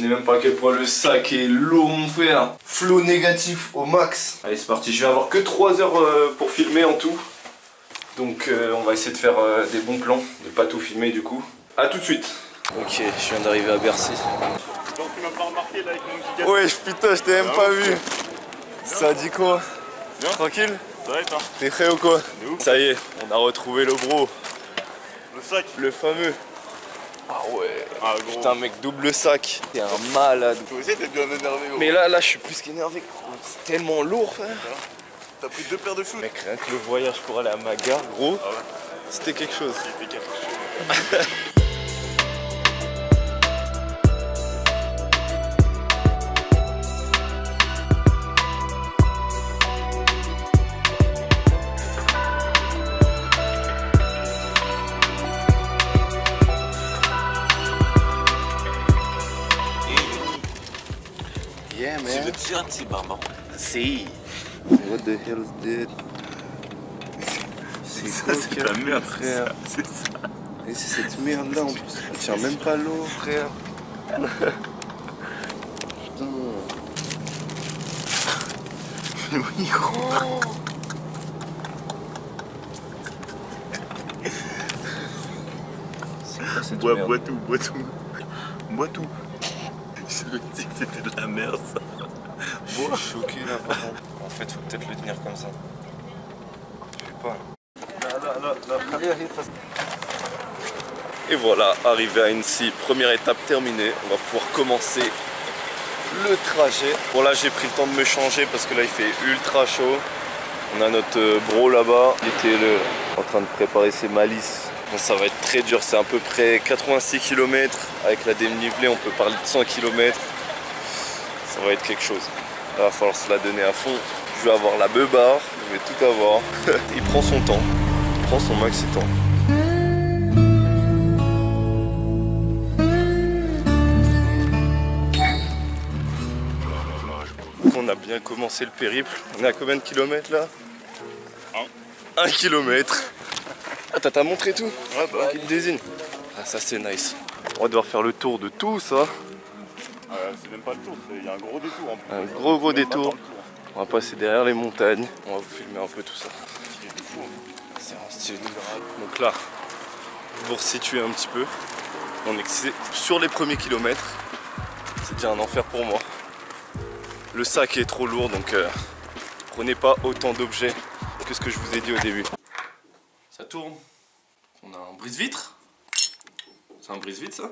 même pas à quel point le sac est lourd mon frère. Flow négatif au max. Allez c'est parti, je vais avoir que 3 heures pour filmer en tout. Donc on va essayer de faire des bons plans, de pas tout filmer du coup. A tout de suite. Ok, je viens d'arriver à Bercy. Donc tu m'as pas remarqué là avec mon giga. Ouais putain, je t'ai même pas vu. Ça dit quoi? Bien. Tranquille? Ça va et toi? T'es prêt ou quoi? Ouf. Ça y est, on a retrouvé le bro. Le sac. Le fameux. Ah ouais. Ah gros. Putain mec, double sac. T'es un malade. Toi aussi t'es bien énervé gros. Mais là je suis plus qu'énervé. C'est tellement lourd frère. T'as pris 2 paires de foot. Mec, rien que le voyage pour aller à ma gare, gros, Ah ouais. c'était quelque chose. C'était quelque chose. Yeah Tu man. veux te dire c'est maman. Si. What the hell is that? C'est quoi C'est de la merde frère? C'est ça. Et c'est cette merde là en plus. Elle tient même pas l'eau frère. Putain. Oui gros. C'est quoi cette Bois merde? tout. Bois tout. Je me dis que c'était de la merde ça. Je suis choqué là par contre. En fait faut peut-être le tenir comme ça. Je sais pas. Et voilà, arrivé à Annecy, première étape terminée. On va pouvoir commencer le trajet. Bon là j'ai pris le temps de me changer parce que là il fait ultra chaud. On a notre bro là-bas qui était en train de préparer ses malices. Bon, ça va être très dur, c'est à peu près 86 km. Avec la dénivelée on peut parler de 100 km. Ça va être quelque chose. Là, il va falloir se la donner à fond. Je vais avoir la beubare, je vais tout avoir. Il prend son temps, il prend son maxi temps. On a bien commencé le périple. On est à combien de kilomètres là? 1 kilomètre. Ah t'as montré tout? Ouais bah. Qui te désigne? Ah ça c'est nice. On va devoir faire le tour de tout ça. C'est même pas le tour, il y a un gros détour en plus. Un gros détour. On va passer derrière les montagnes. On va vous filmer un peu tout ça. C'est un style de rade. Donc là, pour vous resituer un petit peu, on est sur les premiers kilomètres. C'est déjà un enfer pour moi. Le sac est trop lourd donc prenez pas autant d'objets que ce que je vous ai dit au début. Ça tourne. On a un brise-vitre. C'est un brise-vitre ça?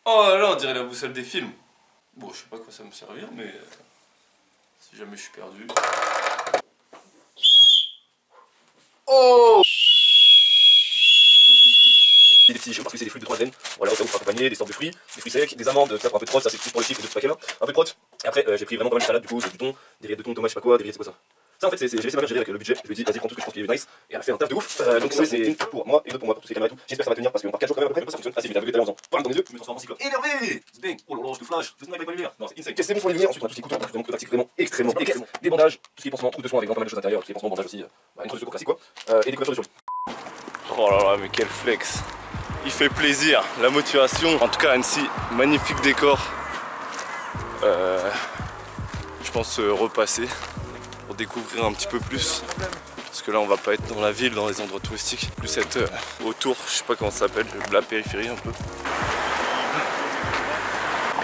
Oh là là, on dirait la boussole des films. Bon, je sais pas à quoi ça me servir, mais si jamais je suis perdu. Oh! Des petits parce que c'est des fruits de 3 graines. Voilà, au cas où pour accompagner, des sortes de fruits, des fruits secs, des amandes, ça pour un peu de prot, ça c'est plus pour le chiffre, de tout paquet là. Un peu de prot. Et après, j'ai pris vraiment pas mal de salade, du coup, du thon, des rillettes de thon, tomate, je sais pas quoi, des rillettes, c'est quoi ça? Ça en fait, j'ai laissé ma mère gérer avec le budget. Je lui ai dit, vas-y, prends tout ce que je pense qu'il est nice. Et elle a fait un taf de ouf. Donc, ça, c'est une pour moi et une autre pour moi, pour tous les caméras et tout. J'espère que ça va tenir parce qu'on part 4 jours quand même à peu près. Ça fonctionne assez vite. T'as vu tout à l'heure en faisant bam dans les yeux, je me transforme en cyclope. Énervé! Bang! Oh là là, je te flash. Fais-moi avec la lumière. Non, c'est insane. C'est bon pour les lumières. Ensuite, on a tout ce qui coûte. Donc, le tactique vraiment extrêmement. Des bandages, tout ce qui est pansement, trousse de soins avec vraiment pas mal de choses à l'intérieur. Tout ce qui est pansement, bandage aussi. Une trousse de secours classique quoi. Et des couvertures de survie. Oh là là, mais quel flex. Il fait plaisir, la motivation. En tout cas, Annecy, magnifique décor. Je pense repasser pour découvrir un petit peu plus. Parce que là, on va pas être dans la ville, dans les endroits touristiques. Plus être autour, je sais pas comment ça s'appelle, la périphérie un peu.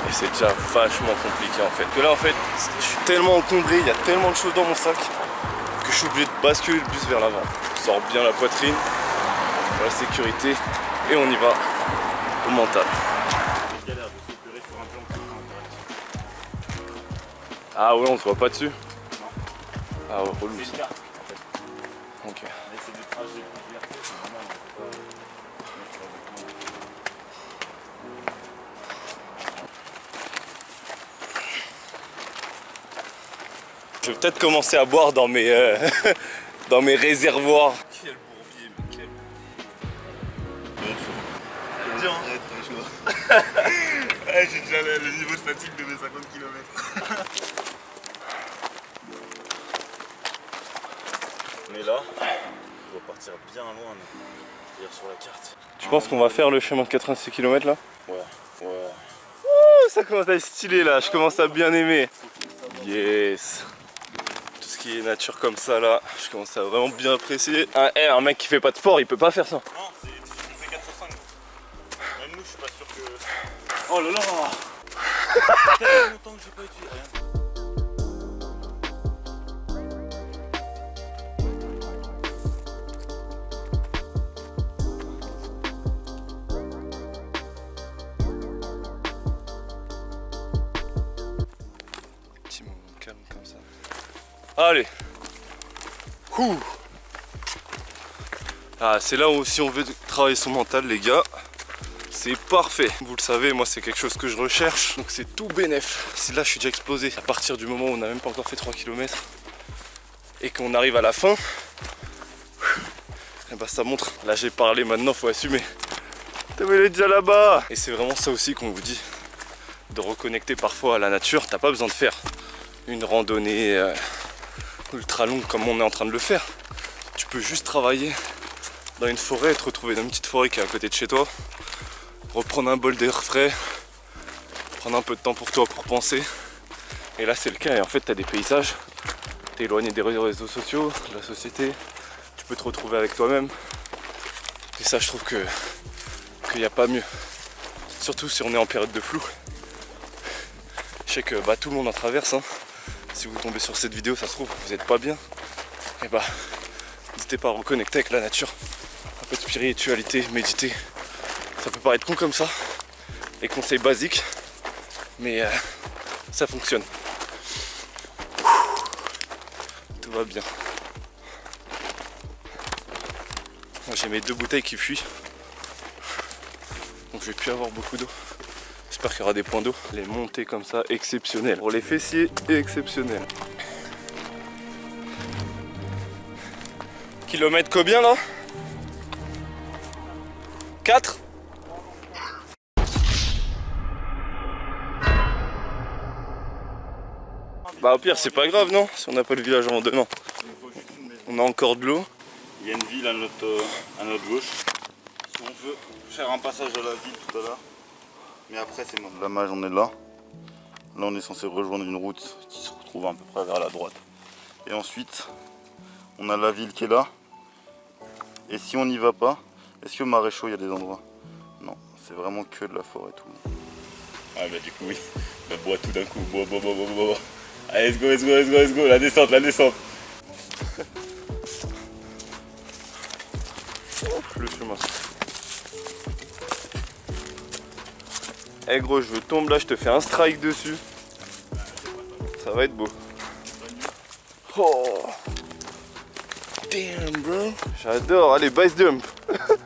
Et c'est déjà vachement compliqué en fait. Que là, en fait, je suis tellement encombré, il y a tellement de choses dans mon sac que je suis obligé de basculer le bus vers l'avant. Je sors bien la poitrine, pour la sécurité. Et on y va au mental. Ah ouais, on se voit pas dessus. Ah ouais, relou ça. Ok. Je vais peut-être commencer à boire dans mes, dans mes réservoirs. Quel bourbier, mais quel... Ouais, j'ai déjà le niveau de fatigue de mes 50 km. Mais là, on va partir bien loin, c'est-à-dire sur la carte. Tu penses qu'on va faire le chemin de 86 km là? Ouais. Ouh, ça commence à être stylé là, je commence à bien aimer. Yes. Tout ce qui est nature comme ça là, je commence à vraiment bien apprécier. Un mec qui fait pas de sport, il peut pas faire ça. Non, c'est 4 sur 5. Même nous, je suis pas sûr que... Oh là là. Ça fait tellement longtemps que j'ai pas utilisé rien. Petit moment de calme comme ça. Allez. Ouh. Ah, c'est là où si on veut travailler son mental les gars, c'est parfait. Vous le savez, moi c'est quelque chose que je recherche, donc c'est tout bénef. Si là je suis déjà explosé, à partir du moment où on n'a même pas encore fait 3 km et qu'on arrive à la fin, et bah ça montre. Là j'ai parlé, maintenant faut assumer. T'as vu, il est déjà là-bas. Et c'est vraiment ça aussi qu'on vous dit, de reconnecter parfois à la nature. T'as pas besoin de faire une randonnée ultra longue comme on est en train de le faire. Tu peux juste travailler dans une forêt, te retrouver dans une petite forêt qui est à côté de chez toi, reprendre un bol d'air frais, prendre un peu de temps pour toi pour penser. Et là c'est le cas, et en fait tu as des paysages, tu es éloigné des réseaux sociaux, de la société, tu peux te retrouver avec toi-même. Et ça je trouve qu'il n'y a pas mieux. Surtout si on est en période de flou. Je sais que tout le monde en traverse, hein. Si vous tombez sur cette vidéo, ça se trouve, vous n'êtes pas bien. Et n'hésitez pas à reconnecter avec la nature. Un peu de spiritualité, méditer. Ça peut paraître con comme ça. Les conseils basiques. Mais ça fonctionne. Tout va bien. Moi j'ai mes 2 bouteilles qui fuient. Donc je vais plus avoir beaucoup d'eau. J'espère qu'il y aura des points d'eau. Les montées comme ça, exceptionnelles. Pour les fessiers, exceptionnelles. Kilomètre combien là? 4? Bah au pire c'est pas grave non, si on n'a pas le village en demain. On a encore de l'eau. Il y a une ville à notre gauche. Si on veut faire un passage à la ville tout à l'heure. Mais après c'est mort. La mage on est là. Là on est censé rejoindre une route qui se retrouve à peu près vers la droite. Et ensuite on a la ville qui est là. Et si on n'y va pas, est-ce que Maréchaux il y a des endroits? Non, c'est vraiment que de la forêt tout. Ah bah du coup oui, bah, bois tout d'un coup, bois. Allez let's go, la descente. Le chemin. Eh gros, je tombe là, je te fais un strike dessus. Ça va être beau. Oh damn bro. J'adore, allez base jump.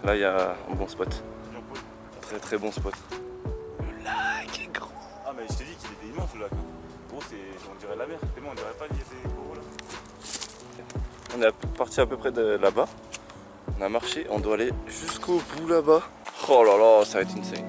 Là il y a un bon spot. Très bon spot. Le lac est grand. Ah mais je t'ai dit qu'il était immense le lac. Gros on dirait la mer, mais on dirait pas qu'il y a des coraux là. On est parti à peu près de là-bas. On a marché, on doit aller jusqu'au bout là-bas. Oh là là, ça va être insane.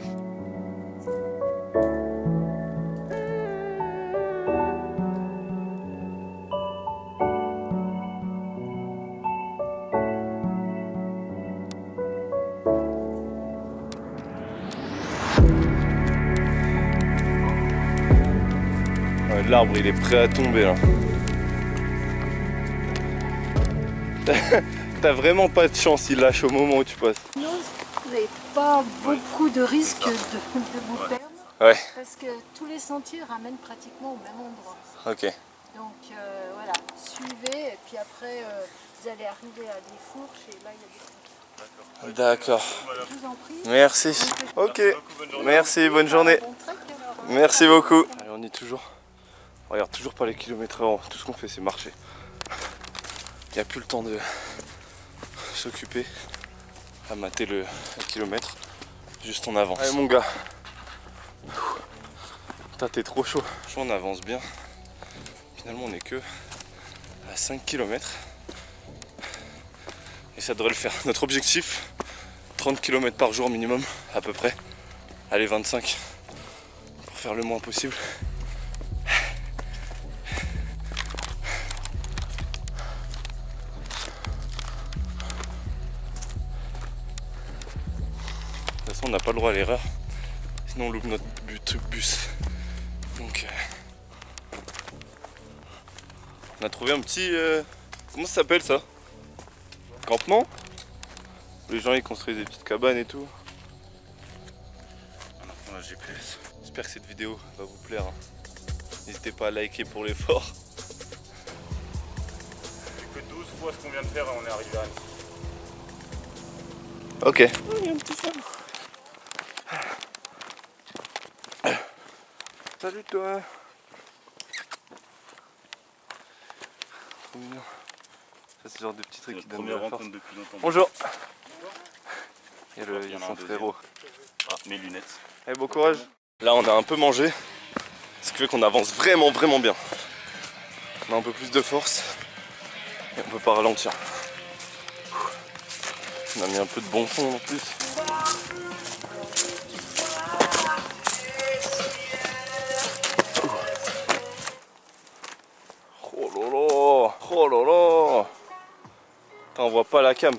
Ouais, l'arbre il est prêt à tomber là. T'as vraiment pas de chance, il lâche au moment où tu passes. Vous n'avez pas beaucoup de risques de vous perdre. Ouais. Parce que tous les sentiers ramènent pratiquement au même endroit. Ok. Donc voilà, suivez et puis après vous allez arriver à des fourches et là il y a des... D'accord. Je vous en prie. Merci. Ok. Merci, bonne journée. Bon trek, alors. Merci beaucoup. Allez, on y est toujours. On regarde toujours pas les kilomètres heure. Tout ce qu'on fait c'est marcher. Il n'y a plus le temps de s'occuper à mater le kilomètre. Juste on avance. Allez mon gars. Putain t'es trop chaud. On avance bien. Finalement on est que à 5 km. Et ça devrait le faire. Notre objectif, 30 km par jour minimum à peu près. Allez 25 pour faire le moins possible. on n'a pas le droit à l'erreur. Sinon on loupe notre bus. Donc on a trouvé un petit... comment ça s'appelle ça? Campement? Les gens ils construisent des petites cabanes et tout. On apprend la GPS. J'espère que cette vidéo va vous plaire. Hein. N'hésitez pas à liker pour l'effort. C'est que 12 fois ce qu'on vient de faire et on est arrivé à Annecy. Ok. Il y a un petit chat. Salut toi. Trop mignon. Ça c'est le genre de petits trucs qui donnent de la force. Depuis longtemps. Bonjour. Il y a son frérot. Ah, mes lunettes. Allez, bon courage. Là on a un peu mangé. Ce qui fait qu'on avance vraiment bien. On a un peu plus de force. Et on peut pas ralentir. On a mis un peu de bon son en plus. Oh là là. Attends, on voit pas la cam.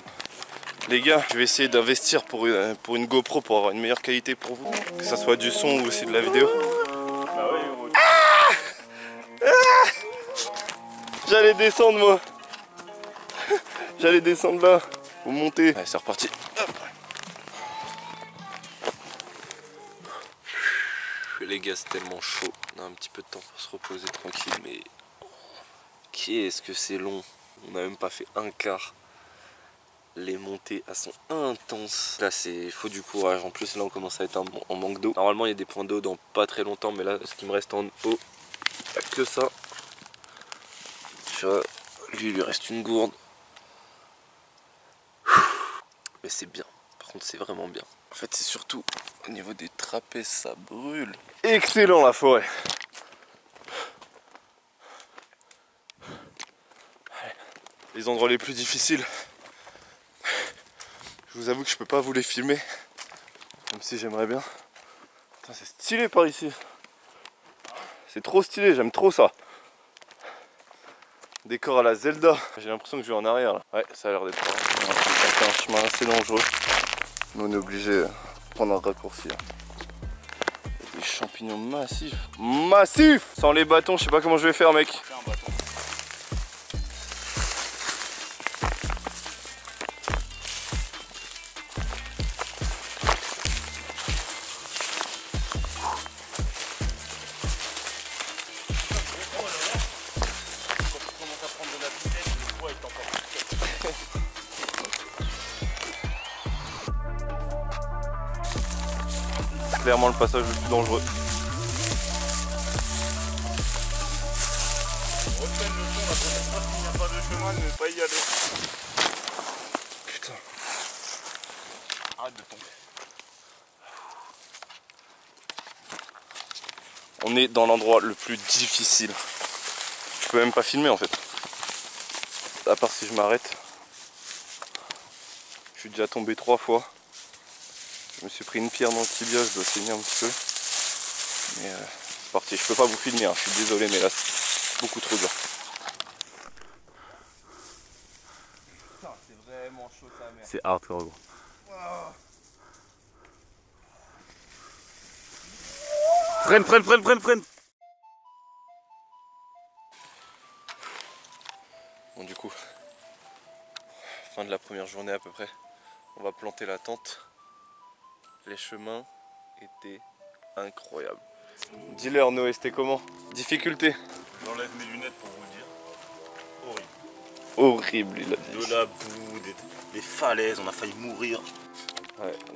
Les gars, je vais essayer d'investir pour une GoPro pour avoir une meilleure qualité pour vous. Que ça soit du son ou aussi de la vidéo. Bah ouais, J'allais descendre moi. J'allais descendre là. Vous montez. Allez, c'est reparti. Hop. Les gars, c'est tellement chaud. On a un petit peu de temps pour se reposer tranquille, mais qu'est-ce que c'est long. On n'a même pas fait un quart. Les montées, elles sont intenses. Là, c'est faut du courage. En plus, là, on commence à être en manque d'eau. Normalement, il y a des points d'eau dans pas très longtemps, mais là, ce qui me reste en eau, il n'y a que ça. Tu vois, lui, il lui reste une gourde. Mais c'est bien. Par contre, c'est vraiment bien. En fait, c'est surtout au niveau des trapèzes, ça brûle. Excellent la forêt. Les endroits les plus difficiles. Je vous avoue que je peux pas vous les filmer. Même si j'aimerais bien. Putain, c'est stylé par ici. C'est trop stylé, j'aime trop ça. Décor à la Zelda. J'ai l'impression que je vais en arrière là. Ouais, ça a l'air d'être un chemin assez dangereux. Mais on est obligé de prendre un raccourci. Là. Il y a des champignons massifs. Massifs! Sans les bâtons, je sais pas comment je vais faire, mec. Fais un bâton. Clairement le passage le plus dangereux. Refais le son, la prochaine fois qu'il n'y a pas de chemin, ne pas y aller. Putain. Arrête de tomber. On est dans l'endroit le plus difficile. Je peux même pas filmer en fait. À part si je m'arrête. Je suis déjà tombé 3 fois. Je me suis pris une pierre dans le tibia, je dois saigner un petit peu. Mais c'est parti, je peux pas vous filmer, hein. Je suis désolé mais là c'est beaucoup trop dur. C'est vraiment chaud sa mère. C'est hardcore gros. Freine. Bon du coup, fin de la première journée à peu près. On va planter la tente. Les chemins étaient incroyables. Dis-leur Noé, c'était comment? Difficulté? J'enlève mes lunettes pour vous le dire. Horrible. Horrible, il a dit. De la boue, des falaises, on a failli mourir.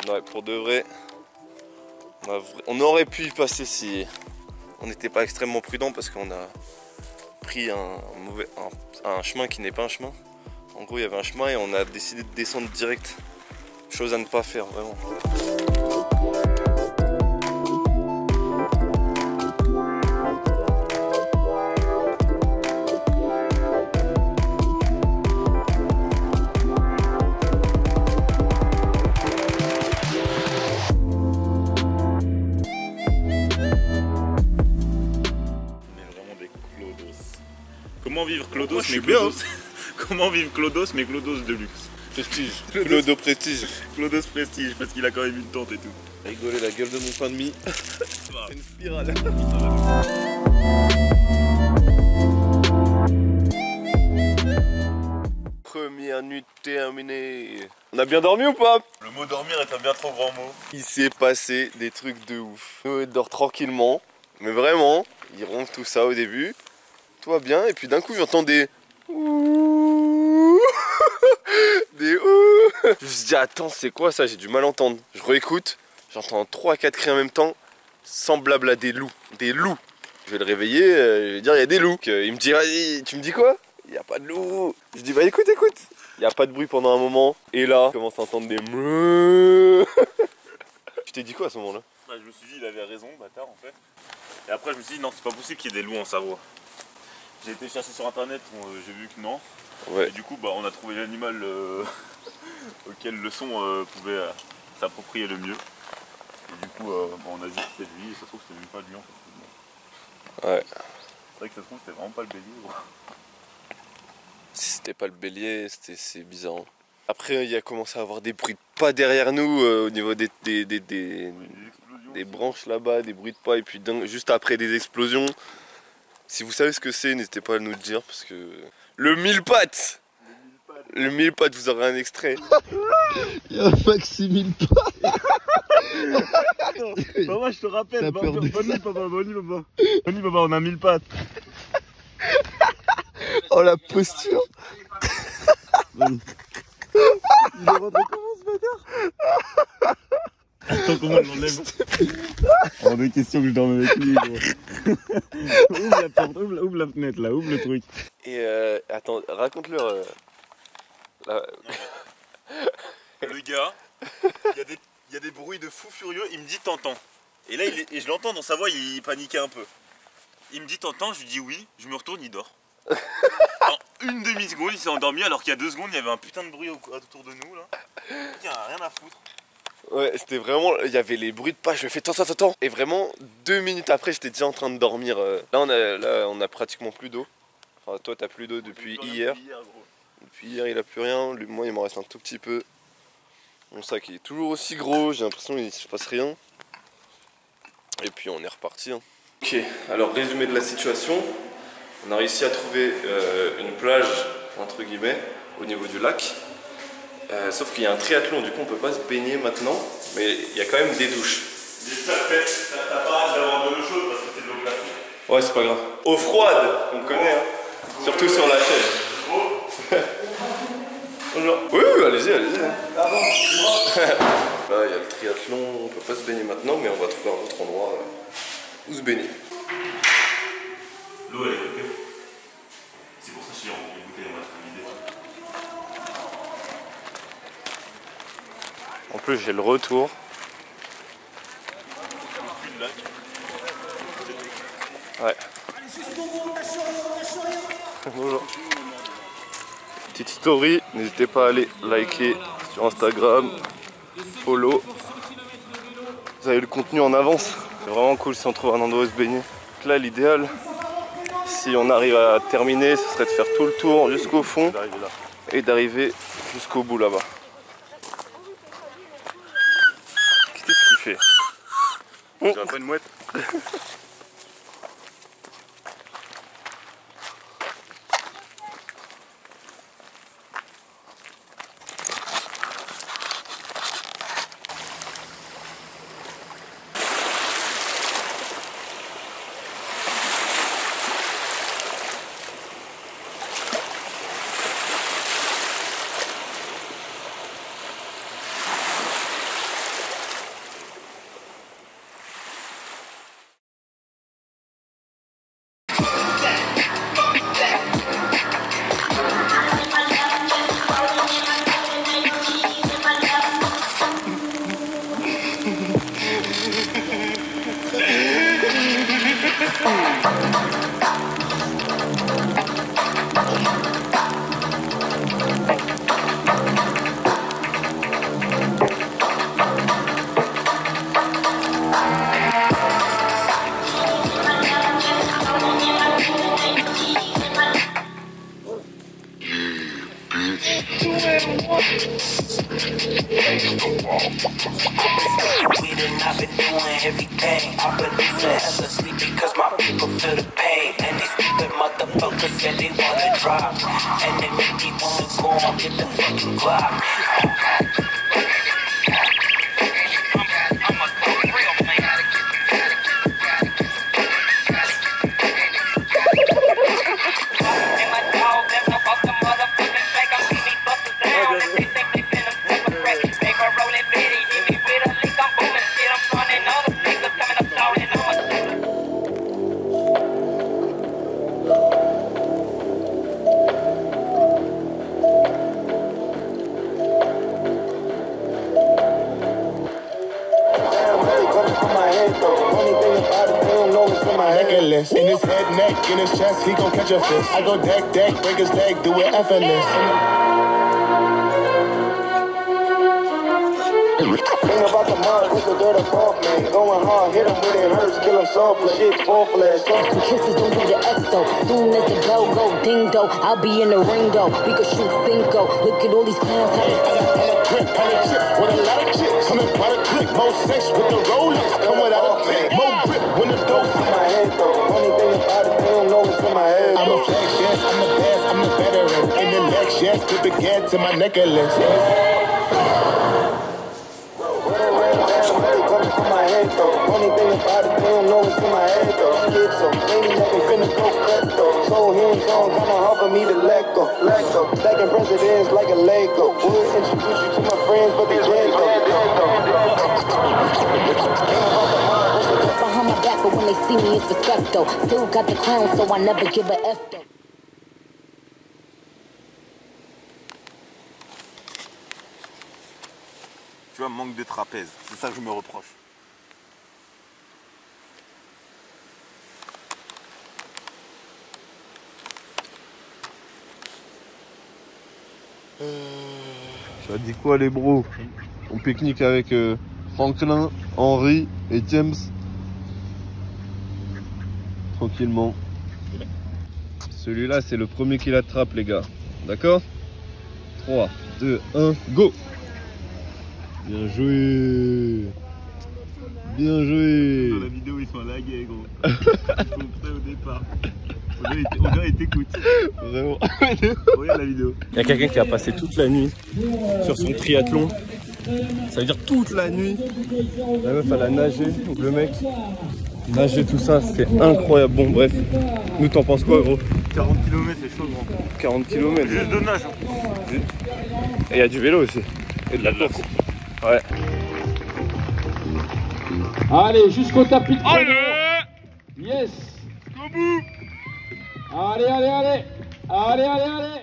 Ouais, pour de vrai, on aurait pu y passer si on n'était pas extrêmement prudent parce qu'on a pris un chemin qui n'est pas un chemin. En gros, il y avait un chemin et on a décidé de descendre direct. Chose à ne pas faire, vraiment. Comment vivre Clodos, Moi, je suis mais Clodos... Comment vivre Clodos, mais Clodos de luxe. Prestige. Clodo Prestige. Clodos Prestige, parce qu'il a quand même une tente et tout. Rigoler la gueule de mon pain de mie. Une spirale. Première nuit terminée. On a bien dormi ou pas? Le mot dormir est un bien trop grand mot. Il s'est passé des trucs de ouf. Nous, on dort tranquillement, mais vraiment, il ronfle tout ça au début. Tout va bien, et puis d'un coup, j'entends des ouh. Des ouh. Je me suis dit, attends, c'est quoi ça? J'ai du mal à entendre. Je réécoute, j'entends 3-4 cris en même temps, semblables à des loups. Des loups. Je vais le réveiller, je vais dire, il y a des loups. Il me dit, vas-y, tu me dis quoi? Il n'y a pas de loups. Je dis, bah écoute. Il n'y a pas de bruit pendant un moment, et là, je commence à entendre des meuh. Je t'ai dit quoi à ce moment-là? Bah, je me suis dit, il avait raison, bâtard en fait. Et après, je me suis dit, non, c'est pas possible qu'il y ait des loups en Savoie. J'ai été chercher sur internet, j'ai vu que non. Ouais. Et du coup, bah, on a trouvé l'animal auquel le son pouvait s'approprier le mieux. Et du coup, bah, on a dit que c'était lui, et ça se trouve, c'était même pas lui en fait. Ouais. C'est vrai que ça se trouve, c'était vraiment pas le bélier. Gros. Si c'était pas le bélier, c'est bizarre. Hein. Après, il y a commencé à avoir des bruits de pas derrière nous au niveau des branches là-bas, des bruits de pas, et puis juste après des explosions. Si vous savez ce que c'est, n'hésitez pas à nous le dire parce que. Le mille pattes! Le mille pattes, vous aurez un extrait. Il y a un maxi mille pas. Papa, je te rappelle, T'as peur de bonne nuit, papa, bonne nuit, papa. Bonne nuit, papa, on a 1000 pattes. Oh la posture. Il est rentré comment ce bâtard? Attends, comment je l'enlève? Hors de question que je dorme avec lui, gros. Ouvre la porte, ouvre la fenêtre là, ouvre le truc. Et attends, raconte-leur. Le gars, il y a des bruits de fou furieux, il me dit t'entends. Et là, et je l'entends dans sa voix, il paniquait un peu. Il me dit t'entends, je lui dis oui, je me retourne, il dort. En une demi-seconde, il s'est endormi alors qu'il y a 2 secondes, il y avait un putain de bruit autour de nous là. Il y a rien à foutre. Ouais, c'était vraiment. Il y avait les bruits de pas, je me fais attends. Et vraiment, 2 minutes après, j'étais déjà en train de dormir. Là, on a pratiquement plus d'eau. Enfin, toi, t'as plus d'eau depuis hier. Depuis hier, il a plus rien. Moi, il m'en reste un tout petit peu. Mon sac il est toujours aussi gros, j'ai l'impression qu'il ne se passe rien. Et puis, on est reparti. Hein. Ok, alors résumé de la situation. On a réussi à trouver une plage, entre guillemets, au niveau du lac. Sauf qu'il y a un triathlon, du coup on peut pas se baigner maintenant, mais il y a quand même des douches. T'as pas hâte d'avoir de l'eau chaude parce que c'est de l'eau glacée. Ouais, c'est pas grave. Eau froide, on connaît, hein. Surtout sur la chaise. Bonjour. Oui, allez-y. Là, il y a le triathlon, on peut pas se baigner maintenant, mais on va trouver un autre endroit où se baigner. L'eau elle est coupée. C'est pour ça que je suis en bouteille, on va se vider. En plus, j'ai le retour. Ouais. Bonjour. Petite story, n'hésitez pas à aller liker sur Instagram, follow. Vous avez le contenu en avance. C'est vraiment cool si on trouve un endroit où se baigner. Donc là, l'idéal, si on arrive à terminer, ce serait de faire tout le tour jusqu'au fond et d'arriver jusqu'au bout là-bas. Qu'est-ce qu'il fait? J'ai pas une mouette. In his head, neck, in his chest, he gon' catch a fist. I go deck, break his leg, do it effortless. Think about the mud, push the dirt above me. Going hard, hit him when it hurts, kill him softly. Shit, full flash. Some kisses don't do the exo. Soon as the bell go ding do, I'll be in the ring though. We could shoot Cinco. Look at all these clowns. On a clip, on a chip, with a lot of chicks. Coming by the click, more sex with the Rolex. Come without a click, more grip when the dope in my head though. Funny thing about it, they don't know what's in my head. I'm a flex, yes, I'm the best, I'm the veteran. In the next, yes, put the gat to my necklace. Funny thing about it, they don't know what's in my head though. Skid so maniac and finna go crypto. So hands on, kinda hard for me to let go. Stacking presidents like a Lego. Would introduce you to my friends, but they dead though. Behind my back, but when they see me, it's respect though. Still got the crown, so I never give a F though. Tu vois, manque de trapèze. C'est ça que je me reproche. Ça dit quoi les bros? On pique-nique avec Franklin, Henry et James. Tranquillement. Celui-là c'est le premier qui l'attrape les gars. D'accord? 3, 2, 1, go! Bien joué! Bien joué! Dans la vidéo ils sont lagués gros. Ils sont prêts au départ. On dirait ils t'écoutent. Vraiment. Regarde la vidéo. Il y a quelqu'un qui a passé toute la nuit sur son triathlon. Ça veut dire toute la nuit. La meuf elle a nagé, donc le mec nager tout ça, c'est incroyable. Bon bref, nous t'en penses quoi gros? 40 km c'est chaud gros. 40 km. Juste de nage. Et il y a du vélo aussi. Et de la course. Ouais. Allez, jusqu'au tapis de chrono. Yes. Allez, allez, allez. Allez, allez, allez.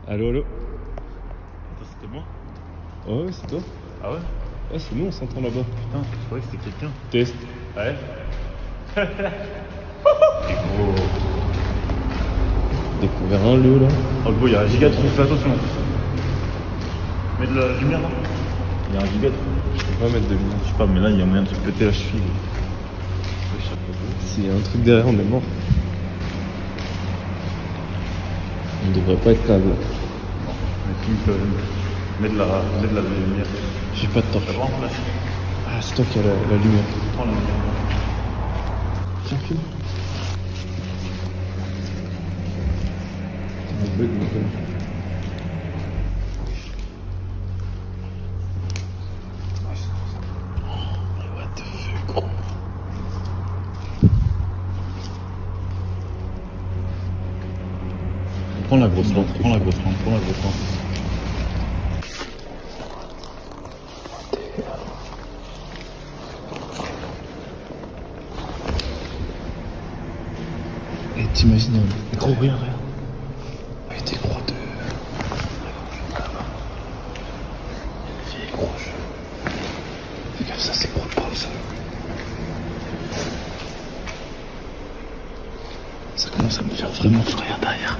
Allô, allô. Attends, c'était moi? Ouais, c'est toi. Ah ouais? Ouais, c'est nous, on s'entend là-bas. Putain, je croyais que c'était quelqu'un. Test. Ouais. Découvert un lieu là. Oh le beau, il y a un giga trou, fais attention. Mets de la lumière là. Il y a un giga trou. Je peux pas mettre de lumière. Je sais pas, mais là il y a moyen de se péter la cheville. S'il y a un truc derrière, on est mort. On devrait pas être là. Mets de la lumière. J'ai pas de torche. T'as vraiment flash? Ah, c'est toi qui as la lumière. Prends la lumière. Tiens, filme. Un bug, mon gars. What the fuck, gros. Prends la grosse lampe, prends la grosse lampe, prends la grosse lampe. Et t'imagines, gros, regarde. Avec des croix de... Des vieilles croches. Fais gaffe, ça s'écroule pas, ça. Ça commence à me faire vraiment frère derrière.